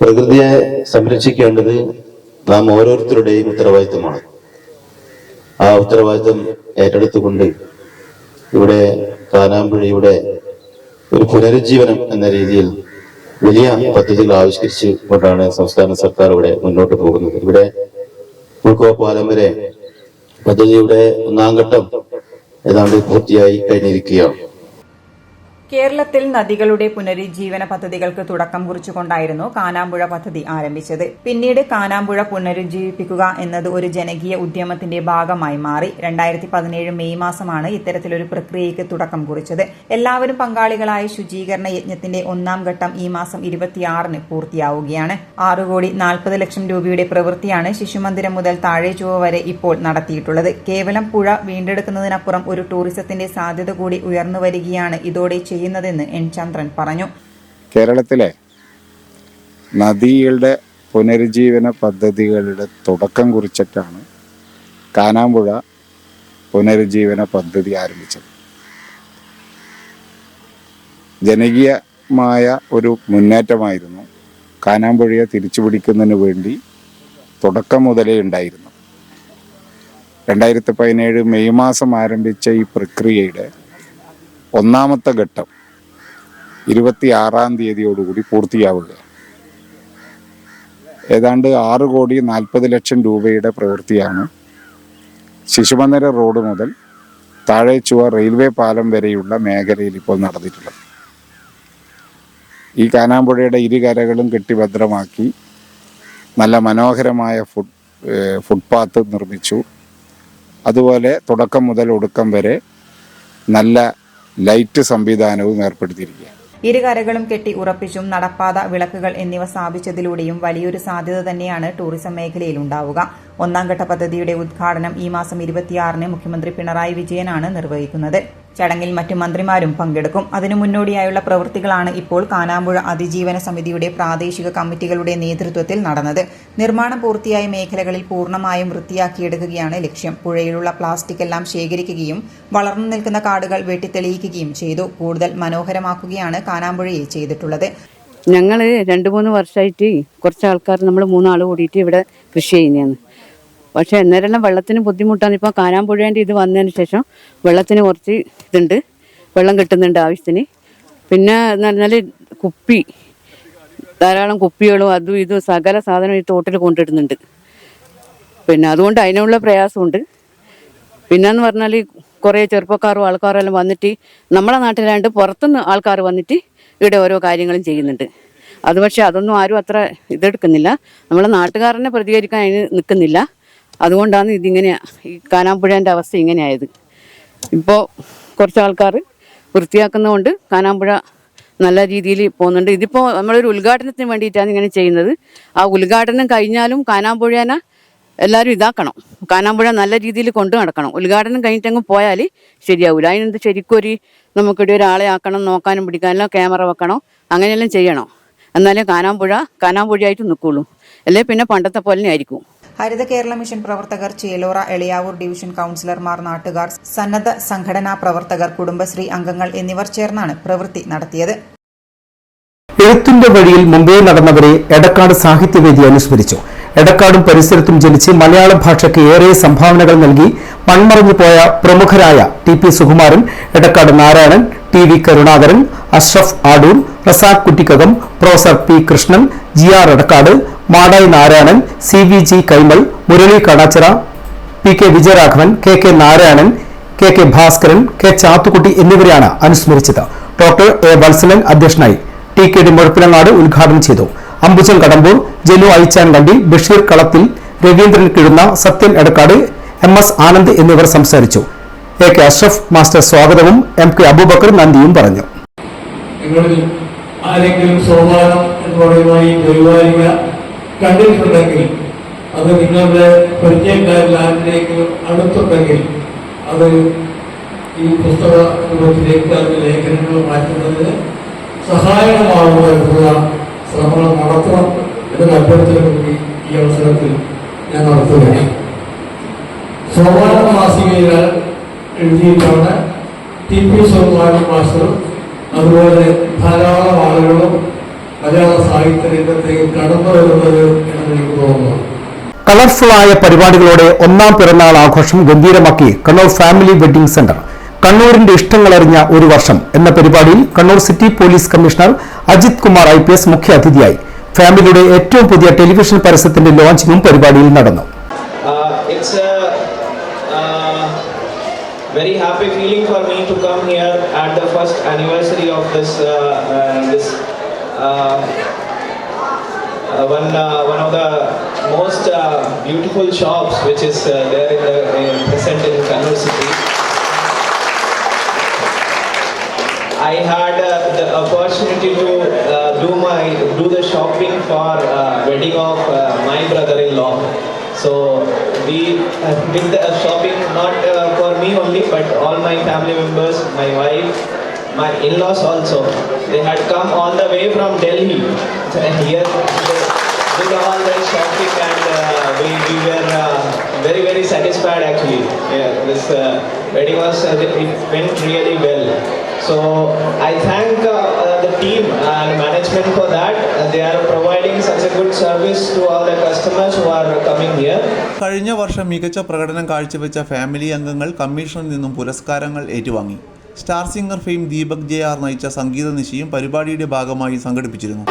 പ്രകൃതിയെ സംരക്ഷിക്കേണ്ടത് നാം ഓരോരുത്തരുടെയും ഉത്തരവാദിത്വമാണ്. ആ ഉത്തരവാദിത്വം ഏറ്റെടുത്തുകൊണ്ട് ഇവിടെ കാനാമ്പുഴയുടെ ഒരു പുനരുജ്ജീവനം എന്ന രീതിയിൽ വലിയ പദ്ധതികൾ ആവിഷ്കരിച്ചു കൊണ്ടാണ് സംസ്ഥാന സർക്കാർ ഇവിടെ മുന്നോട്ട് പോകുന്നത്. ഇവിടെ ഉൾക്കോ പാലം വരെ പദ്ധതിയുടെ ഒന്നാം ഘട്ടം ഏതാണ്ട് പൂർത്തിയായി കഴിഞ്ഞിരിക്കുകയാണ്. കേരളത്തിൽ നദികളുടെ പുനരുജ്ജീവന പദ്ധതികൾക്ക് തുടക്കം കുറിച്ചുകൊണ്ടായിരുന്നു കാനാമ്പുഴ പദ്ധതി ആരംഭിച്ചത്. പിന്നീട് കാനാമ്പുഴ പുനരുജ്ജീവിപ്പിക്കുക എന്നത് ഒരു ജനകീയ ഉദ്യമത്തിന്റെ ഭാഗമായി മാറി. 2017 മെയ് മാസമാണ് ഇത്തരത്തിലൊരു പ്രക്രിയയ്ക്ക് തുടക്കം കുറിച്ചത്. എല്ലാവരും പങ്കാളികളായ ശുചീകരണ യജ്ഞത്തിന്റെ ഒന്നാം ഘട്ടം ഈ മാസം 26 പൂർത്തിയാവുകയാണ്. 6,40,00,000 രൂപയുടെ പ്രവൃത്തിയാണ് ശിശുമന്ദിരം മുതൽ താഴെ ചുവ വരെ ഇപ്പോൾ നടത്തിയിട്ടുള്ളത്. കേവലം പുഴ വീണ്ടെടുക്കുന്നതിനപ്പുറം ഒരു ടൂറിസത്തിന്റെ സാധ്യത കൂടി ഉയർന്നു വരികയാണ് ഇതോടെ ചെയ്യുന്നതെന്ന് N. ചന്ദ്രൻ പറഞ്ഞു. കേരളത്തിലെ നദികളുടെ പുനരുജ്ജീവന പദ്ധതികളുടെ തുടക്കം കുറിച്ചിട്ടാണ് കാനാമ്പുഴ പുനരുജ്ജീവന പദ്ധതി ആരംഭിച്ചത്. ജനകീയമായ ഒരു മുന്നേറ്റമായിരുന്നു. കാനാമ്പുഴയെ തിരിച്ചുപിടിക്കുന്നതിന് വേണ്ടി തുടക്കം മുതലേ ഉണ്ടായിരുന്നു. 2017 മെയ് മാസം ആരംഭിച്ച ഈ പ്രക്രിയയുടെ ഒന്നാമത്തെ ഘട്ടം 26-ാം തീയതിയോടുകൂടി പൂർത്തിയാവുക. ഏതാണ്ട് 6,40,00,000 രൂപയുടെ പ്രവൃത്തിയാണ് ശിശുമന്ദിര റോഡ് മുതൽ താഴെ ചുവ റെയിൽവേ പാലം വരെയുള്ള മേഖലയിൽ ഇപ്പോൾ നടന്നിട്ടുള്ളത്. ഈ കാനാമ്പുഴയുടെ ഇരുകരകളും കെട്ടിഭദ്രമാക്കി നല്ല മനോഹരമായ ഫുട്പാത്ത് നിർമ്മിച്ചു. അതുപോലെ തുടക്കം മുതൽ ഒടുക്കം വരെ നല്ല ലൈറ്റ് സംവിധാനവും ഏർപ്പെടുത്തിയിരിക്കുക. ഇരുകരകളും കെട്ടി ഉറപ്പിച്ചും നടപ്പാത, വിളക്കുകൾ എന്നിവ സ്ഥാപിച്ചതിലൂടെയും വലിയൊരു സാധ്യത തന്നെയാണ് ടൂറിസം മേഖലയിൽ ഉണ്ടാവുക. ഒന്നാം ഘട്ട പദ്ധതിയുടെ ഉദ്ഘാടനം ഈ മാസം 26 മുഖ്യമന്ത്രി പിണറായി വിജയനാണ് നിർവഹിക്കുന്നത്. ചടങ്ങിൽ മറ്റു മന്ത്രിമാരും പങ്കെടുക്കും. അതിനു മുന്നോടിയായുള്ള പ്രവൃത്തികളാണ് ഇപ്പോൾ കാനാമ്പുഴ അതിജീവന സമിതിയുടെ പ്രാദേശിക കമ്മിറ്റികളുടെ നേതൃത്വത്തിൽ നടന്നത്. നിർമ്മാണം പൂർത്തിയായ മേഖലകളിൽ പൂർണ്ണമായും വൃത്തിയാക്കിയെടുക്കുകയാണ് ലക്ഷ്യം. പുഴയിലുള്ള പ്ലാസ്റ്റിക് എല്ലാം ശേഖരിക്കുകയും വളർന്നു നിൽക്കുന്ന കാടുകൾ വെട്ടിത്തെളിയിക്കുകയും ചെയ്തു. കൂടുതൽ മനോഹരമാക്കുകയാണ് കാനാമ്പുഴയെ ചെയ്തിട്ടുള്ളത്. ഞങ്ങൾ 2-3 വർഷമായിട്ട് കുറച്ച് ആൾക്കാർ നമ്മൾ 3 ആൾ കൂടിയിട്ട് ഇവിടെ കൃഷി ചെയ്യുന്നതാണ്. പക്ഷെ അന്നേരം വെള്ളത്തിന് ബുദ്ധിമുട്ടാണ്. ഇപ്പോൾ കാനാമ്പുഴേൻ്റെ ഇത് വന്നതിന് ശേഷം വെള്ളത്തിന് കുറച്ച് ഇതുണ്ട്, വെള്ളം കിട്ടുന്നുണ്ട് ആവശ്യത്തിന്. പിന്നെ എന്ന് പറഞ്ഞാൽ ധാരാളം കുപ്പികളും അതും ഇതും സകല സാധനം ഈ തോട്ടിൽ കൊണ്ടിടുന്നുണ്ട്. പിന്നെ അതുകൊണ്ട് അതിനുള്ള പ്രയാസമുണ്ട്. പിന്നെന്ന് പറഞ്ഞാൽ കുറേ ചെറുപ്പക്കാരും ആൾക്കാരും എല്ലാം വന്നിട്ട് നമ്മളെ നാട്ടിലാണ്ട് പുറത്തുനിന്ന് ആൾക്കാർ വന്നിട്ട് ഇവിടെ ഓരോ കാര്യങ്ങളും ചെയ്യുന്നുണ്ട്. അത് പക്ഷേ അതൊന്നും ആരും അത്ര ഇതെടുക്കുന്നില്ല. നമ്മളെ നാട്ടുകാരനെ പ്രതികരിക്കാൻ അതിന് നിൽക്കുന്നില്ല. അതുകൊണ്ടാണ് ഇതിങ്ങനെ ഈ കാനാമ്പുഴേൻ്റെ അവസ്ഥ ഇങ്ങനെയായത്. ഇപ്പോൾ കുറച്ച് ആൾക്കാർ വൃത്തിയാക്കുന്നതുകൊണ്ട് കാനാമ്പുഴ നല്ല രീതിയിൽ പോകുന്നുണ്ട്. ഇതിപ്പോൾ നമ്മളൊരു ഉദ്ഘാടനത്തിന് വേണ്ടിയിട്ടാണ് ഇങ്ങനെ ചെയ്യുന്നത്. ആ ഉദ്ഘാടനം കഴിഞ്ഞാലും കാനാമ്പുഴേനെ എല്ലാവരും ഇതാക്കണം. കാനാമ്പുഴ നല്ല രീതിയിൽ കൊണ്ടു നടക്കണം. ഉദ്ഘാടനം കഴിഞ്ഞിട്ടങ്ങ് പോയാൽ ശരിയാവില്ല. അതിനെന്ത് ശരിക്കും നമുക്കിവിടെ ഒരാളെ ആക്കണം, നോക്കാനും പിടിക്കാനെല്ലാം ക്യാമറ വെക്കണം, അങ്ങനെയെല്ലാം ചെയ്യണം. എന്നാലേ കാനാമ്പുഴയായിട്ട് നിൽക്കുള്ളൂ. അല്ലേ പിന്നെ പണ്ടത്തെ പോലെ ആയിരിക്കും. ഹരിത കേരള മിഷൻ പ്രവർത്തകർ, ചേലോറ എളിയാവൂർ ഡിവിഷൻ കൌൺസിലർമാർ, നാട്ടുകാർ, സന്നദ്ധ സംഘടനാ പ്രവർത്തകർ, കുടുംബശ്രീ അംഗങ്ങൾ എന്നിവർ ചേർന്നാണ് പ്രവൃത്തി നടത്തിയത്. എഴുത്തിന്റെ വഴിയിൽ മുമ്പേ നടന്നവരെ എടക്കാട് സാഹിത്യവേദി അനുസ്മരിച്ചു. എടക്കാടും പരിസരത്തും ജനിച്ച് മലയാള ഭാഷയ്ക്ക് ഏറെ സംഭാവനകൾ നൽകി മൺമറഞ്ഞു പോയ പ്രമുഖരായ TP. Sukumaran, Edakkad Narayanan, TV. Karunakaran, Ashraf Adoor, Razak Kuttikkakam, professor P. Krishnan, GR. Edakkad, Madayi Narayanan, CVG. Kaimal, Murali Kadachira, PK. Vijayaraghavan, KK. Narayanan, KK. Bhaskaran, K. Chathukutty എന്നിവരെയാണ് അനുസ്മരിച്ചത്. Doctor A. വത്സലൻ അധ്യക്ഷനായി. ടി.കെ.ഡി. മുഴപ്പിലങ്ങാട് ഉദ്ഘാടനം ചെയ്തു. അംബുജൻ കടമ്പൂർ, ജലു ഐച്ചാൻകണ്ടി, ബഷീർ കളത്തിൽ, രവീന്ദ്രൻ കിഴുന്ന, സത്യൻ എടക്കാട്, എം.എസ്. ആനന്ദ് എന്നിവർ സംസാരിച്ചു. എ.കെ. അഷ്റഫ് മാസ്റ്റർ സ്വാഗതവും എം.കെ. അബൂബക്കർ നന്ദിയും പറഞ്ഞു. നിങ്ങളിൽ ആരെങ്കിലും സോപാനം എന്ന് പറയുന്ന ഈ പരിപാലിക കണ്ടിട്ടുണ്ടെങ്കിൽ, അത് നിങ്ങളുടെ പരിചയക്കാരിൽ ആരിലേക്കും അടുത്തുണ്ടെങ്കിൽ അത് ഈ പുസ്തക രൂപത്തിലേക്ക് അതിന്റെ ലേഖനങ്ങൾ മാറ്റുന്നതിന് സഹായകമാകുന്ന ശ്രമങ്ങൾ നടത്തണം എന്നൊരു അഭ്യർത്ഥന കൂടി ഈ അവസരത്തിൽ ഞാൻ നടത്തുകയാണ്. സോപാന മാസികയിൽ എഴുതിയിട്ടാണ് ടി.പി. സുകുമാരൻ മാസ്റ്ററും അതുപോലെ ധാരാളം ആളുകളും മലയാള സാഹിത്യ രംഗത്തേക്ക് കടന്നു വരുന്നത് എന്ന് എനിക്ക് തോന്നുന്നു. കളർഫുള്ളായ പരിപാടികളോടെ ഒന്നാം പിറന്നാൾ ആഘോഷം ഗംഭീരമാക്കി കണ്ണൂർ ഫാമിലി വെഡ്ഡിംഗ് സെന്റർ. കണ്ണൂരിന്റെ ഇഷ്ടങ്ങളറിഞ്ഞ ഒരു വർഷം എന്ന പരിപാടിയിൽ Kannur city police commissioner Ajith Kumar IPS മുഖ്യ അതിഥിയായി. ഫാമിലിയുടെ ഏറ്റവും പുതിയ ടെലിവിഷൻ പരസ്യത്തിന്റെ ലോഞ്ചിങ്ങും പരിപാടിയിൽ നടന്നു. Very happy feeling for me to come here at the first anniversary of this one of the most beautiful shops which is there present in Kannur city. I had the opportunity to do the shopping for wedding of my brother-in-law. So we did the shopping not for me only, but all my family members, my wife, my in-laws also. They had come all the way from Delhi. Here they did all the shopping and we were very, very satisfied actually. Yeah, this wedding it went really well. So I thank the team and management for that. They are providing such a good service to all the customers who are coming here. കഴിഞ്ഞ വർഷം മികച്ച പ്രകടനം കാഴ്ചവെച്ച family അംഗങ്ങൾ കമ്മീഷനിൽ നിന്നും പുരസ്കാരങ്ങൾ ഏറ്റുവാങ്ങി. Star singer fame Deepak JR നയിച്ച സംഗീത നിശയും പരിപാടിയുടെ ഭാഗമായി സംഘടിപ്പിച്ചിരുന്നു.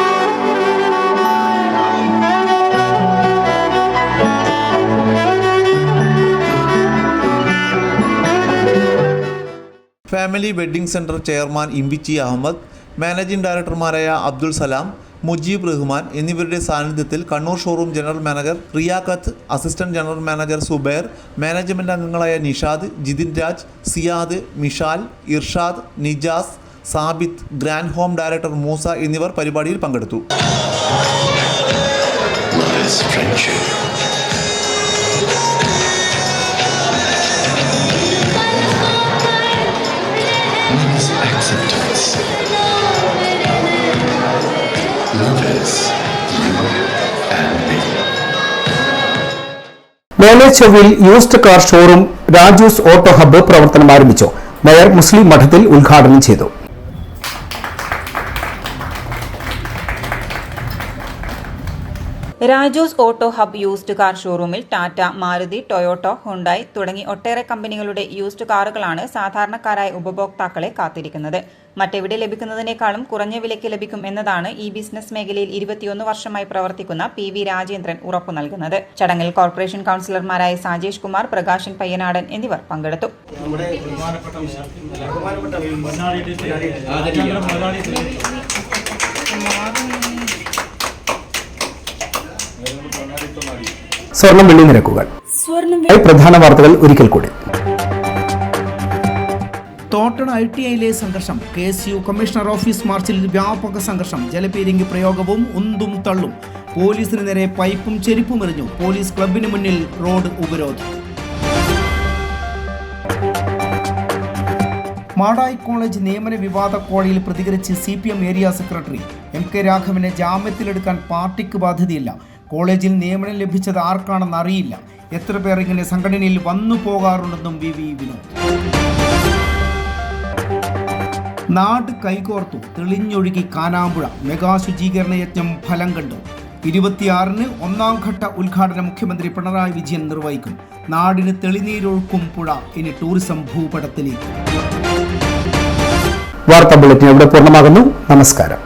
Family wedding centre chairman Imbichi Ahmed, managing ഡയറക്ടർമാരായ അബ്ദുൾ സലാം, മുജീബ് റഹ്മാൻ എന്നിവരുടെ സാന്നിധ്യത്തിൽ Kannur showroom general manager Riyaqath, assistant general manager Subair, management അംഗങ്ങളായ Nishad, Jithin Raj, Siyad, Mishal, Irshad, Nijas, Sabith, grand home director Moosa എന്നിവർ പരിപാടിയിൽ പങ്കെടുത്തു. മേലേച്ചൊവ്വയിൽ used car showroom Raju's auto hub പ്രവർത്തനം ആരംഭിച്ചു. മേയർ മുസ്ലിം മഠത്തിൽ ഉദ്ഘാടനം ചെയ്തു. Raju's auto hub used car ഷോറൂമിൽ ടാറ്റ, മാരുതി, ടൊയോട്ടോ, ഹുണ്ടായി തുടങ്ങി ഒട്ടേറെ കമ്പനികളുടെ യൂസ്ഡ് കാറുകളാണ് സാധാരണക്കാരായ ഉപഭോക്താക്കളെ കാത്തിരിക്കുന്നത്. മറ്റെവിടെ ലഭിക്കുന്നതിനേക്കാളും കുറഞ്ഞ വിലയ്ക്ക് ലഭിക്കും എന്നതാണ് ഈ ബിസിനസ് മേഖലയിൽ 21 വർഷമായി പ്രവർത്തിക്കുന്ന PV രാജേന്ദ്രൻ ഉറപ്പു നൽകുന്നത്. ചടങ്ങിൽ കോർപ്പറേഷൻ കൌൺസിലർമാരായ സാജേഷ് കുമാർ, പ്രകാശൻ പയ്യനാടൻ എന്നിവർ പങ്കെടുത്തു. സ്വർണം വെള്ളി നിരക്കുകൾ. പ്രധാന വാർത്തകൾ ഒരിക്കൽ കൂടി. തോട്ടട ITIയിലെ സംഘർഷം. KSU കമ്മീഷണർ ഓഫീസ് മാർച്ചിൽ വ്യാപക സംഘർഷം. ജലപീരങ്കി പ്രയോഗവും ഉന്തും തള്ളും. പോലീസിന് നേരെ പൈപ്പും ചെരുപ്പും എറിഞ്ഞു. പോലീസ് ക്ലബിന് മുന്നിൽ റോഡ് ഉപരോധം. മാടായി കോളേജ് നിയമന വിവാദ കോടതിയിൽ പ്രതികരിച്ച് CPM ഏരിയ സെക്രട്ടറി MK രാഘവനെ ജാമ്യത്തിലെടുക്കാൻ പാർട്ടിക്ക് ബാധ്യതയില്ല. കോളേജിൽ നിയമനം ലഭിച്ചത് ആർക്കാണെന്ന് അറിയില്ല. എത്ര പേർ ഇങ്ങനെ സംഘടനയിൽ വന്നു പോകാറുണ്ടെന്നും വി വിനോദ്. നാട് കൈകോർത്തു തെളിഞ്ഞൊഴുകി കാനാമ്പുഴ മെഗാ ശുചീകരണ യജ്ഞം ഫലം കണ്ടു. 26-ന് 1-ാം ഘട്ട ഉദ്ഘാടനം മുഖ്യമന്ത്രി പിണറായി വിജയൻ നിർവഹിക്കും. നാടിന് തെളിനീരൊഴുക്കും പുഴ ഇനി ടൂറിസം ഭൂപടത്തിലേക്ക്. വാർത്താ ബുള്ളറ്റിൻ ഇവിടെ പൂർണ്ണമാകുന്നു. നമസ്കാരം.